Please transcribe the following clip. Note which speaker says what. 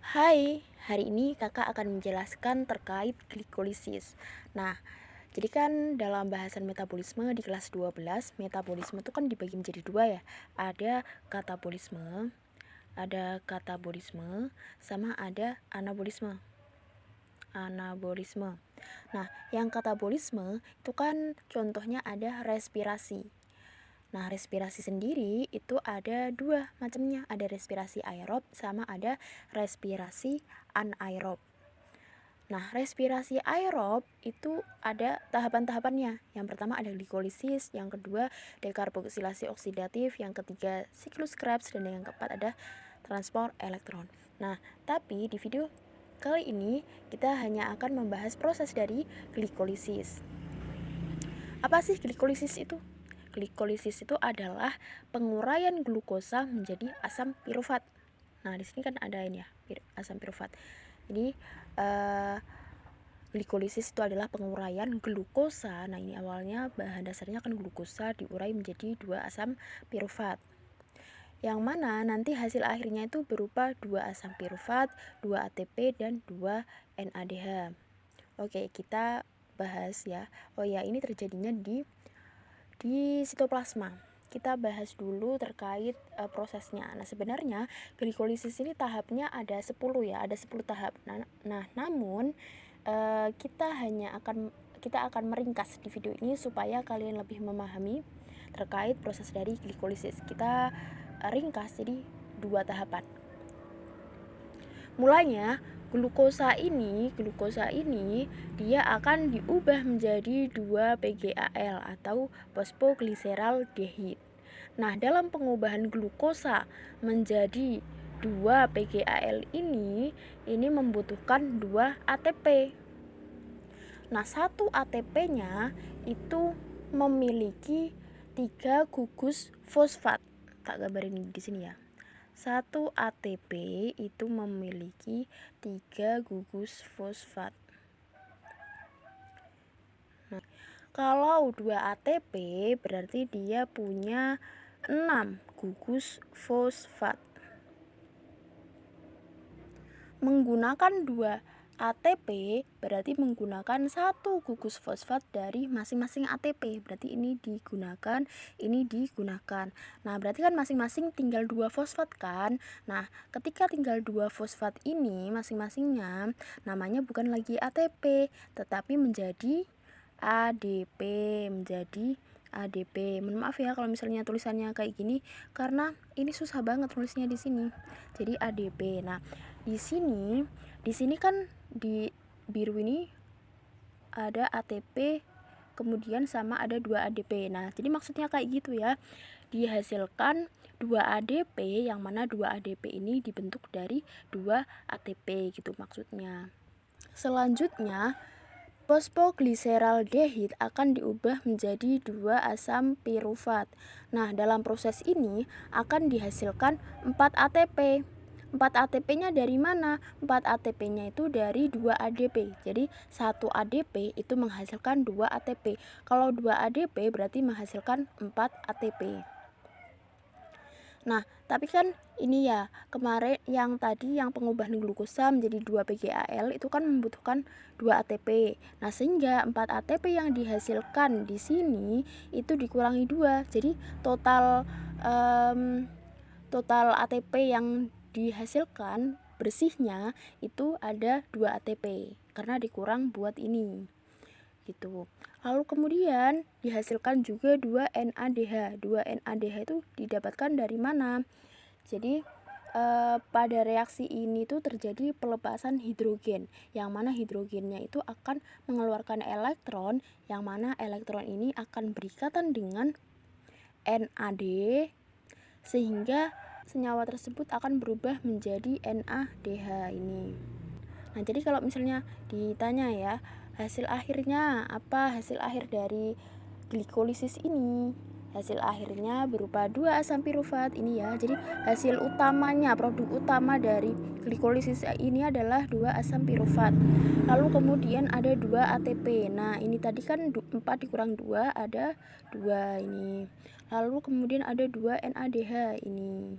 Speaker 1: Hai, hari ini kakak akan menjelaskan terkait glikolisis. Nah, jadi kan dalam bahasan metabolisme di kelas 12, metabolisme itu kan dibagi menjadi dua ya. Ada katabolisme, sama ada anabolisme. Nah, yang katabolisme itu kan contohnya ada respirasi. Nah, respirasi sendiri itu ada dua macamnya, ada respirasi aerob sama ada respirasi anaerob. Nah, respirasi aerob itu ada tahapan-tahapannya. Yang pertama ada glikolisis, yang kedua dekarboksilasi oksidatif, yang ketiga siklus Krebs, dan yang keempat ada transport elektron. Nah, tapi di video kali ini kita hanya akan membahas proses dari glikolisis. Apa sih glikolisis itu? Glikolisis itu adalah penguraian glukosa menjadi asam pirufat. Nah, di sini kan ada ini ya, asam pirufat. Jadi glikolisis itu adalah penguraian glukosa. Nah, ini awalnya bahan dasarnya kan glukosa diurai menjadi dua asam pirufat. Yang mana nanti hasil akhirnya itu berupa 2 asam pirufat, 2 ATP, dan 2 NADH. Oke, kita bahas ya. Oh ya, ini terjadinya di sitoplasma. Kita bahas dulu terkait prosesnya. Nah, sebenarnya glikolisis ini tahapnya ada 10 ya, ada 10 tahap. Namun kita akan meringkas di video ini supaya kalian lebih memahami terkait proses dari glikolisis. Kita ringkas jadi 2 tahapan. Mulanya glukosa ini dia akan diubah menjadi 2 PGAL atau fosfoglyceraldehyde. Nah, dalam pengubahan glukosa menjadi 2 PGAL ini membutuhkan 2 ATP. Nah, 1 ATP-nya itu memiliki 3 gugus fosfat. Tak gambarin di sini ya. 1 ATP itu memiliki 3 gugus fosfat. Nah, kalau 2 ATP berarti dia punya 6 gugus fosfat. Menggunakan 2 ATP berarti menggunakan 1 gugus fosfat dari masing-masing ATP. Berarti ini digunakan. Nah, berarti kan masing-masing tinggal 2 fosfat kan. Nah, ketika tinggal 2 fosfat ini masing-masingnya namanya bukan lagi ATP, tetapi menjadi ADP. Mohon maaf ya kalau misalnya tulisannya kayak gini karena ini susah banget tulisnya di sini. Jadi ADP. Nah, di sini kan di biru ini ada ATP kemudian sama ada 2 ADP. Nah, jadi maksudnya kayak gitu ya. Dihasilkan 2 ADP yang mana 2 ADP ini dibentuk dari 2 ATP gitu maksudnya. Selanjutnya fosfoglyceraldehyde akan diubah menjadi 2 asam pirufat. Nah, dalam proses ini akan dihasilkan 4 ATP. 4 ATP-nya dari mana? 4 ATP-nya itu dari 2 ADP. Jadi 1 ADP itu menghasilkan 2 ATP. Kalau 2 ADP berarti menghasilkan 4 ATP. Nah, tapi kan ini ya, kemarin yang tadi yang pengubahan glukosa menjadi 2 PGAL itu kan membutuhkan 2 ATP. Nah, sehingga 4 ATP yang dihasilkan di sini itu dikurangi 2. Jadi total ATP yang dihasilkan bersihnya itu ada 2 ATP karena dikurang buat ini. Gitu. Lalu kemudian dihasilkan juga 2 NADH. 2 NADH itu didapatkan dari mana? Jadi pada reaksi ini tuh terjadi pelepasan hidrogen, yang mana hidrogennya itu akan mengeluarkan elektron, yang mana elektron ini akan berikatan dengan NAD sehingga senyawa tersebut akan berubah menjadi NADH ini. Nah, jadi kalau misalnya ditanya ya, hasil akhirnya apa? Hasil akhir dari glikolisis ini, hasil akhirnya berupa 2 asam pirufat ini ya. Jadi hasil utamanya, produk utama dari glikolisis ini adalah 2 asam pirufat. Lalu kemudian ada 2 ATP. Nah, ini tadi kan 4 dikurang 2 ada 2 ini. Lalu kemudian ada 2 NADH ini.